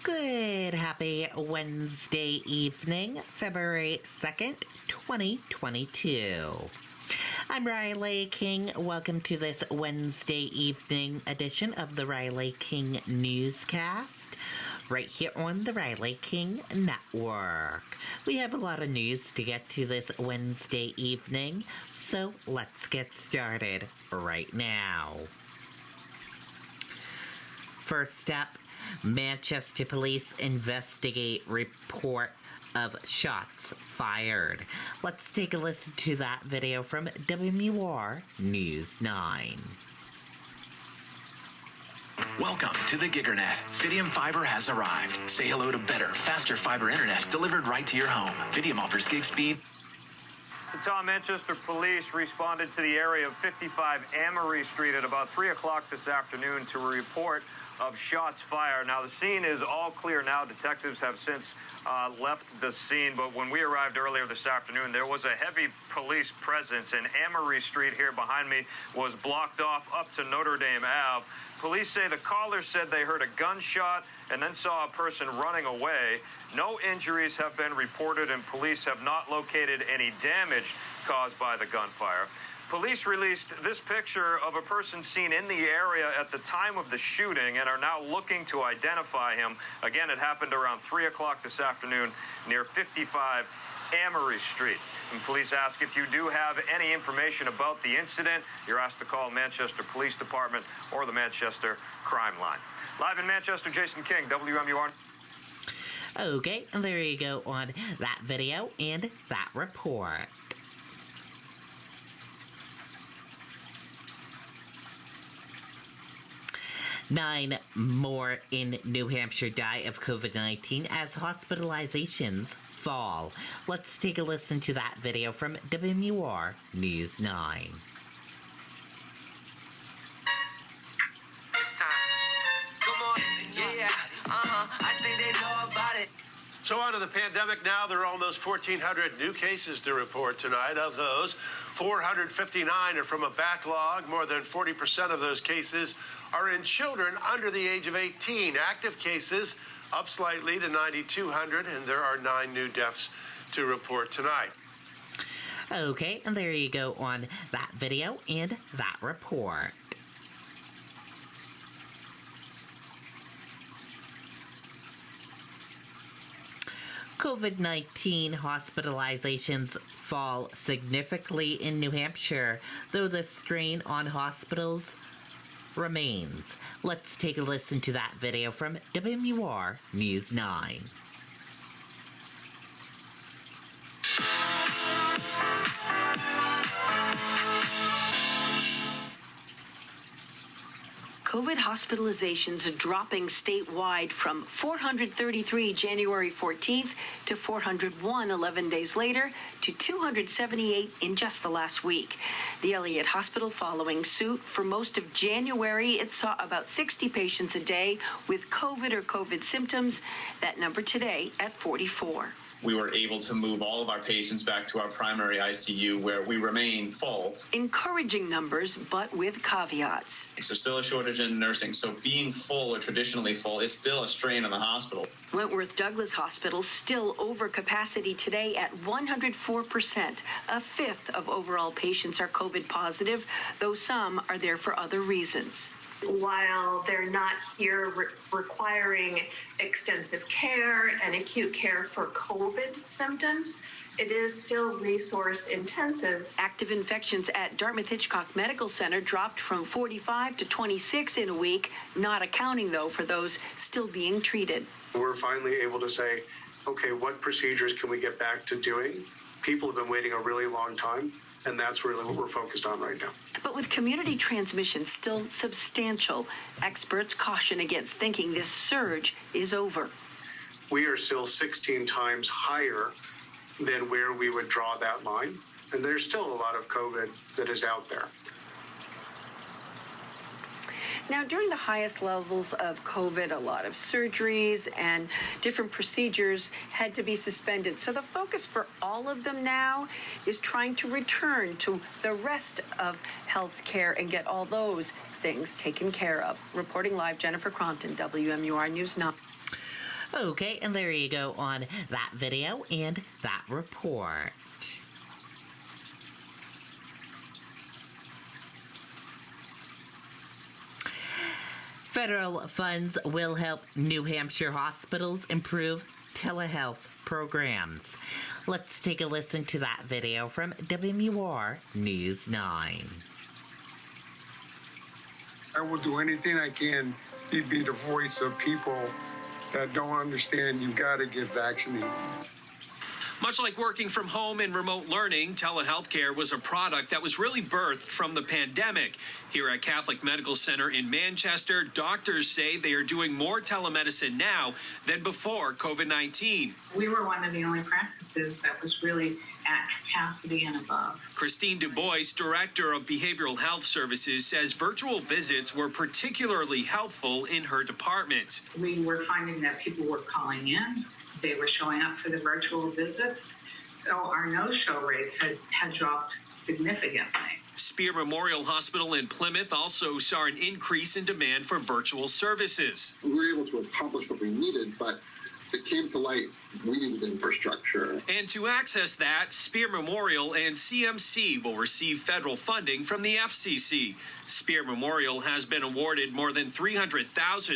Good, happy Wednesday evening, February 2nd, 2022. I'm Riley King. Welcome to this Wednesday evening edition of the Riley King Newscast, right here on the Riley King Network. We have a lot of news to get to this Wednesday evening, so let's get started right now. First up, Manchester police investigate report of shots fired. Let's take a listen to that video from WMUR News 9. Welcome to the Giganet. Fidium Fiber has arrived. Say hello to better, faster fiber internet delivered right to your home. Fidium offers gig speed. The Manchester police responded to the area of 55 Amory Street at about 3 o'clock this afternoon to a report of shots fired. Now, the scene is all clear now. Detectives have since left the scene, but when we arrived earlier this afternoon, there was a heavy police presence, and Amory Street here behind me was blocked off up to Notre Dame Ave. Police say the caller said they heard a gunshot and then saw a person running away. No injuries have been reported, and police have not located any damage caused by the gunfire. Police released this picture of a person seen in the area at the time of the shooting and are now looking to identify him. Again, it happened around 3 o'clock this afternoon near 55 Amory Street. And police ask if you do have any information about the incident, you're asked to call Manchester Police Department or the Manchester Crime Line. Live in Manchester, Jason King, WMUR. Okay, and there you go on that video and that report. 9 more in New Hampshire die of COVID-19 as hospitalizations fall. Let's take a listen to that video from WMUR News 9. I think they know about it. So on to the pandemic now. There are almost 1,400 new cases to report tonight. Of those, 459 are from a backlog. More than 40% of those cases are in children under the age of 18. Active cases up slightly to 9,200, and there are 9 new deaths to report tonight. Okay, and there you go on that video and that report. COVID-19 hospitalizations fall significantly in New Hampshire, though the strain on hospitals remains. Let's take a listen to that video from WMUR News 9. COVID hospitalizations dropping statewide from 433 January 14th to 401 11 days later to 278 in just the last week. The Elliott Hospital following suit. For most of January, it saw about 60 patients a day with COVID or COVID symptoms. That number today at 44. We were able to move all of our patients back to our primary ICU where we remain full. Encouraging numbers, but with caveats. There's still a shortage in nursing, so being full or traditionally full is still a strain on the hospital. Wentworth Douglas Hospital still over capacity today at 104%. A fifth of overall patients are COVID positive, though some are there for other reasons. While they're not here requiring extensive care and acute care for COVID symptoms, it is still resource intensive. Active infections at Dartmouth-Hitchcock Medical Center dropped from 45 to 26 in a week, not accounting, though, for those still being treated. We're finally able to say, okay, what procedures can we get back to doing? People have been waiting a really long time, and that's really what we're focused on right now. But with community transmission still substantial, experts caution against thinking this surge is over. We are still 16 times higher than where we would draw that line, and there's still a lot of COVID that is out there. Now, during the highest levels of COVID, a lot of surgeries and different procedures had to be suspended. So the focus for all of them now is trying to return to the rest of health care and get all those things taken care of. Reporting live, Jennifer Crompton, WMUR News 9. Okay, and there you go on that video and that report. Federal funds will help New Hampshire hospitals improve telehealth programs. Let's take a listen to that video from WMUR News 9. I will do anything I can to be the voice of people that don't understand you got to get vaccinated. Much like working from home and remote learning, telehealth care was a product that was really birthed from the pandemic. Here at Catholic Medical Center in Manchester, doctors say they are doing more telemedicine now than before COVID-19. We were one of the only practices that was really at capacity and above. Christine Du Bois, Director of Behavioral Health Services, says virtual visits were particularly helpful in her department. We were finding that people were calling in. They were showing up for the virtual visits. So our no-show rate has dropped significantly. Spear Memorial Hospital in Plymouth also saw an increase in demand for virtual services. We were able to accomplish what we needed, but it came to light we needed infrastructure. And to access that, Spear Memorial and CMC will receive federal funding from the FCC. Spear Memorial has been awarded more than $300,000.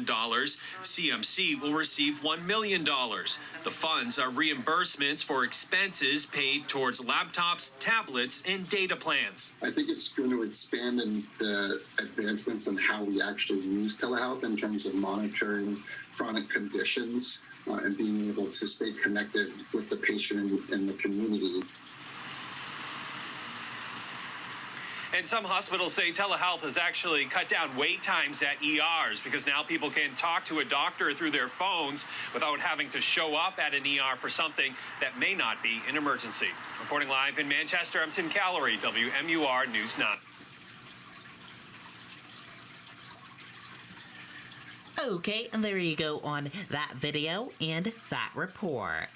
CMC will receive $1 million. The funds are reimbursements for expenses paid towards laptops, tablets, and data plans. I think it's going to expand in the advancements in how we actually use telehealth in terms of monitoring chronic conditions and being able to stay connected with the patient and the community. And some hospitals say telehealth has actually cut down wait times at ERs because now people can talk to a doctor through their phones without having to show up at an ER for something that may not be an emergency. Reporting live in Manchester, I'm Tim Callery, WMUR News 9. Okay, and there you go on that video and that report.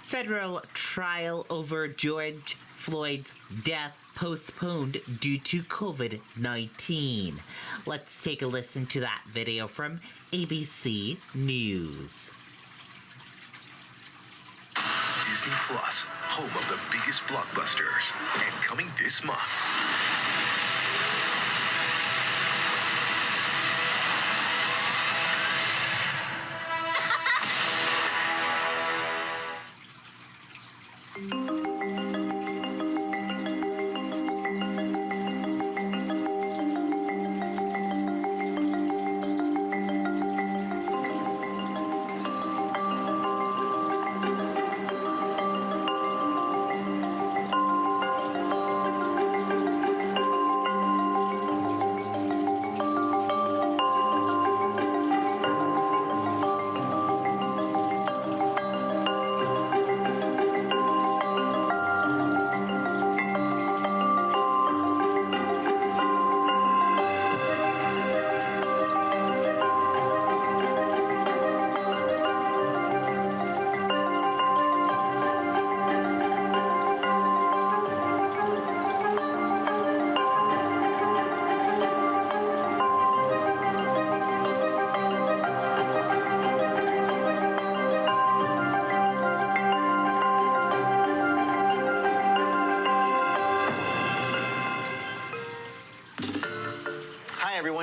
Federal trial over George Floyd's death postponed due to COVID-19. Let's take a listen to that video from ABC News. Disney Plus, home of the biggest blockbusters, and coming this month.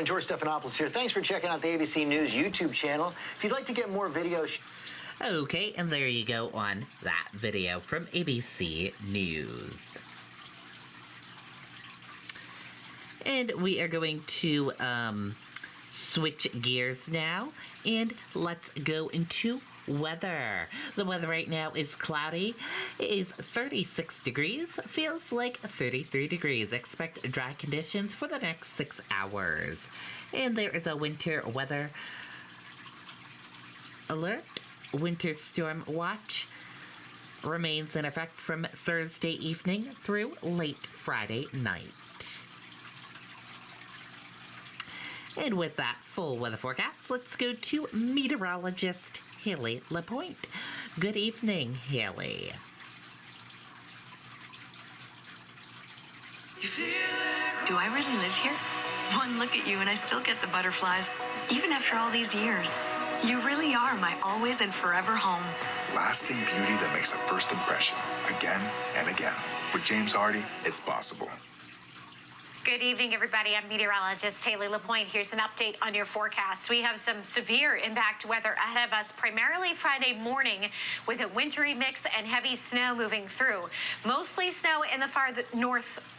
George Stephanopoulos here. Thanks for checking out the ABC News YouTube channel. If you'd like to get more videos... Okay, and there you go on that video from ABC News. And we are going to switch gears now, and let's go into weather. The weather right now is cloudy. It is 36 degrees. Feels like 33 degrees. Expect dry conditions for the next 6 hours. And there is a winter weather alert. Winter storm watch remains in effect from Thursday evening through late Friday night. And with that full weather forecast, let's go to meteorologist Haley Lapointe. Good evening, Haley. Do I really live here? One look at you and I still get the butterflies, even after all these years. You really are my always and forever home. Lasting beauty that makes a first impression, again and again. With James Hardy, it's possible. Good evening, everybody. I'm meteorologist Haley Lapointe. Here's an update on your forecast. We have some severe impact weather ahead of us, primarily Friday morning, with a wintry mix and heavy snow moving through. Mostly snow in the far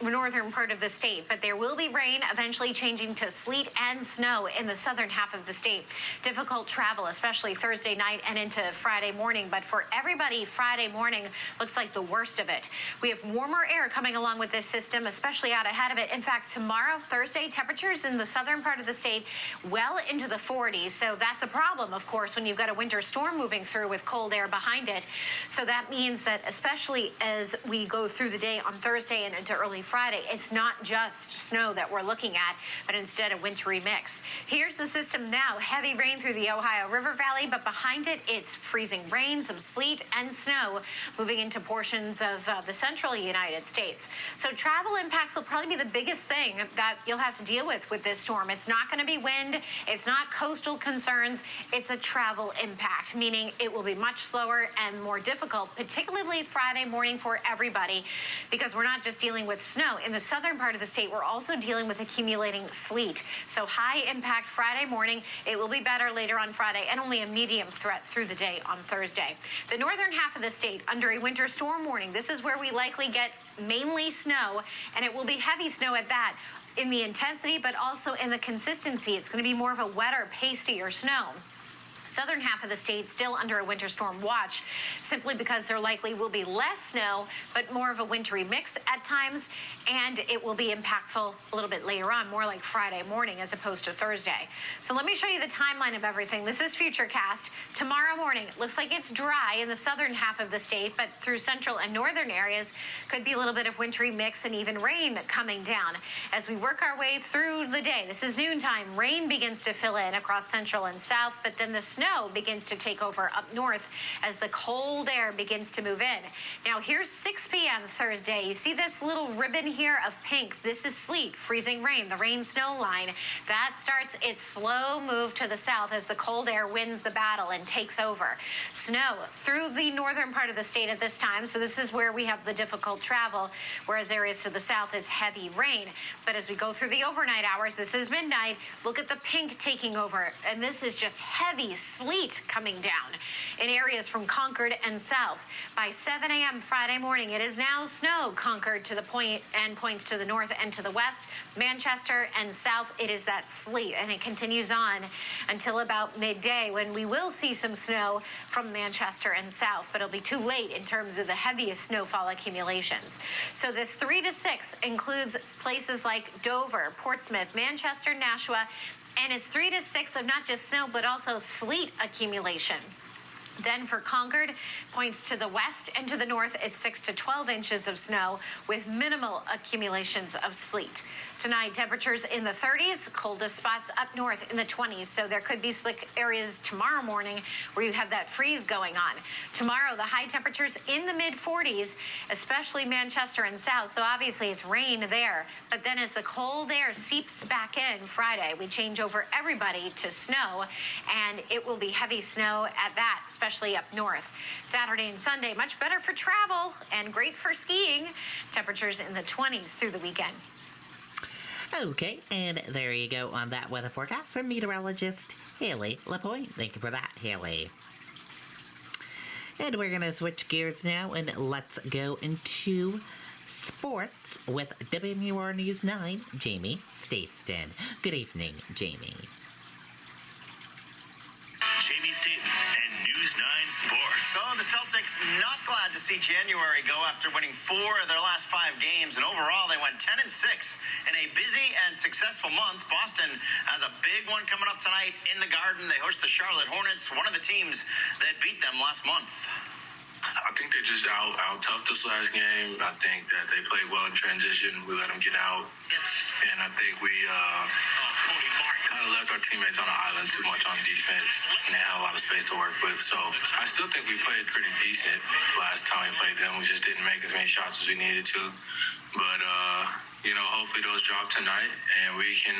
northern part of the state, but there will be rain, eventually changing to sleet and snow in the southern half of the state. Difficult travel, especially Thursday night and into Friday morning. But for everybody, Friday morning looks like the worst of it. We have warmer air coming along with this system, especially out ahead of it. In fact, tomorrow, Thursday, temperatures in the southern part of the state well into the 40s. So that's a problem, of course, when you've got a winter storm moving through with cold air behind it. So that means that especially as we go through the day on Thursday and into early Friday, it's not just snow that we're looking at, but instead a wintry mix. Here's the system now. Heavy rain through the Ohio River Valley, but behind it, it's freezing rain, some sleet and snow moving into portions of the central United States. So travel impacts will probably be the biggest thing that you'll have to deal with this storm. It's not going to be wind. It's not coastal concerns. It's a travel impact, meaning it will be much slower and more difficult, particularly Friday morning for everybody, because we're not just dealing with snow. In the southern part of the state, we're also dealing with accumulating sleet. So high impact Friday morning. It will be better later on Friday and only a medium threat through the day on Thursday. The northern half of the state under a winter storm warning. This is where we likely get mainly snow, and it will be heavy snow at that in the intensity, but also in the consistency. It's going to be more of a wetter, pastier snow. Southern half of the state still under a winter storm watch, simply because there likely will be less snow, but more of a wintry mix at times, and it will be impactful a little bit later on, more like Friday morning as opposed to Thursday. So let me show you the timeline of everything. This is Futurecast. Tomorrow morning, looks like it's dry in the southern half of the state, but through central and northern areas, could be a little bit of wintry mix and even rain coming down. As we work our way through the day, this is noontime, rain begins to fill in across central and south, but then the snow begins to take over up north as the cold air begins to move in. Now here's 6 p.m. Thursday. You see this little ribbon here of pink? This is sleet, freezing rain, the rain-snow line. That starts its slow move to the south as the cold air wins the battle and takes over. Snow through the northern part of the state at this time, so this is where we have the difficult travel, whereas areas to the south is heavy rain. But as we go through the overnight hours, this is midnight, look at the pink taking over, and this is just heavy sleet coming down in areas from Concord and south. By 7 a.m. Friday morning, it is now snow Concord to the point and points to the north and to the west. Manchester and south, it is that sleet, and it continues on until about midday when we will see some snow from Manchester and south, but it'll be too late in terms of the heaviest snowfall accumulations. So this 3 to 6 includes places like Dover, Portsmouth, Manchester, Nashua, and it's 3 to 6 of not just snow, but also sleet accumulation. Then for Concord, points to the west and to the north, it's 6 to 12 inches of snow with minimal accumulations of sleet. Tonight, temperatures in the 30s, coldest spots up north in the 20s. So there could be slick areas tomorrow morning where you have that freeze going on. Tomorrow, the high temperatures in the mid 40s, especially Manchester and south. So obviously it's rain there. But then as the cold air seeps back in Friday, we change over everybody to snow, and it will be heavy snow at that, especially up north. Saturday and Sunday, much better for travel and great for skiing. Temperatures in the 20s through the weekend. Okay, and there you go on that weather forecast from meteorologist Haley Lapointe. Thank you for that, Haley. And we're going to switch gears now, and let's go into sports with WNUR News 9, Jamie Stateston. Good evening, Jamie. Jamie Staten and News 9 Sports. So the Celtics not glad to see January go after winning 4 of their last 5 games, and overall they went 10-6 in a busy and successful month. Boston has a big one coming up tonight in the Garden. They host the Charlotte Hornets, one of the teams that beat them last month. I think they just out-toughed this last game. I think that they played well in transition. We let them get out. And I think we... Cody Martin kind of left our teammates on the island too much on defense, and they had a lot of space to work with. So I still think we played pretty decent last time we played them. We just didn't make as many shots as we needed to. But, hopefully those drop tonight, and we can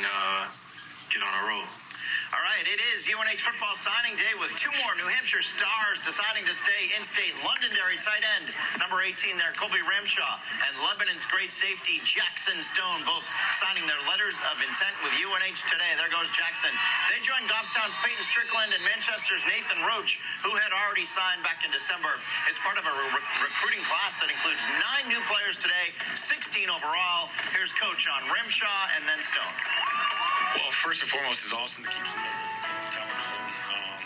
get on a roll. All right, it is UNH football signing day with two more New Hampshire stars deciding to stay in-state. Londonderry tight end, number 18 there, Colby Ramshaw, and Lebanon's great safety, Jackson Stone, both signing their letters of intent with UNH today. There goes Jackson. They joined Goffstown's Peyton Strickland and Manchester's Nathan Roach, who had already signed back in December. It's part of a recruiting class that includes 9 new players today, 16 overall. Here's coach on Ramshaw and then Stone. Well, first and foremost, it's awesome to keep some talent home.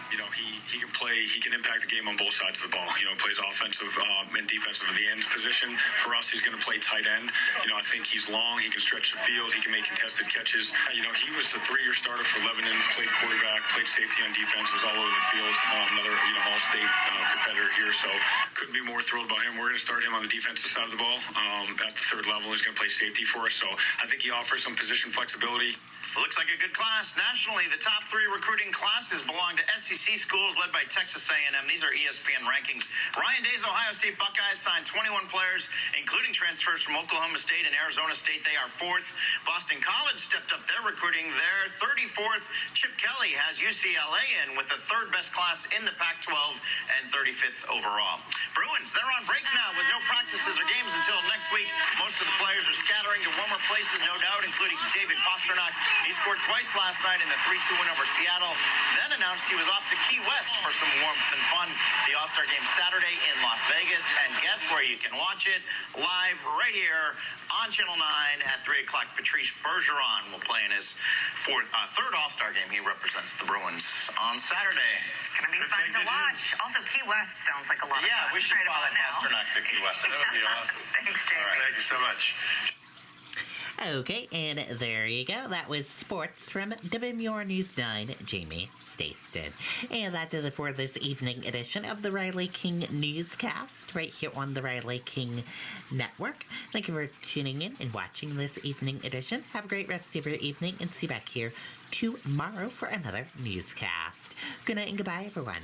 He can play, he can impact the game on both sides of the ball. Plays offensive and defensive in the end position. For us, he's going to play tight end. I think he's long, he can stretch the field, he can make contested catches. He was a 3-year starter for Lebanon, played quarterback, played safety on defense, was all over the field. Another, all-state competitor here, so couldn't be more thrilled about him. We're going to start him on the defensive side of the ball at the 3rd level. He's going to play safety for us, so I think he offers some position flexibility. Looks like a good class. Nationally, the top 3 recruiting classes belong to SEC schools led by Texas A&M. These are ESPN rankings. Ryan Day's Ohio State Buckeyes signed 21 players, including transfers from Oklahoma State and Arizona State. They are 4th. Boston College stepped up their recruiting. They're 34th. Chip Kelly has UCLA in with the 3rd best class in the Pac-12 and 35th overall. Bruins, they're on break now with no practices or games until next week. Most of the players are scattering to warmer places, no doubt, including David Pastrnak. He scored twice last night in the 3-2 win over Seattle, then announced he was off to Key West for some warmth and fun. The All-Star Game Saturday in Las Vegas, and guess where you can watch it? Live right here on Channel 9 at 3 o'clock. Patrice Bergeron will play in his 3rd All-Star Game. He represents the Bruins on Saturday. It's going to be fun to watch. Also, Key West sounds like a lot of fun. Yeah, we should follow Pastrnak to Key West. That would be awesome. Thanks, Jamie. All right, thank you so much. Okay, and there you go. That was sports from WMUR News 9, Jamie Stayston. And that does it for this evening edition of the Riley King Newscast, right here on the Riley King Network. Thank you for tuning in and watching this evening edition. Have a great rest of your evening, and see you back here tomorrow for another newscast. Good night and goodbye, everyone.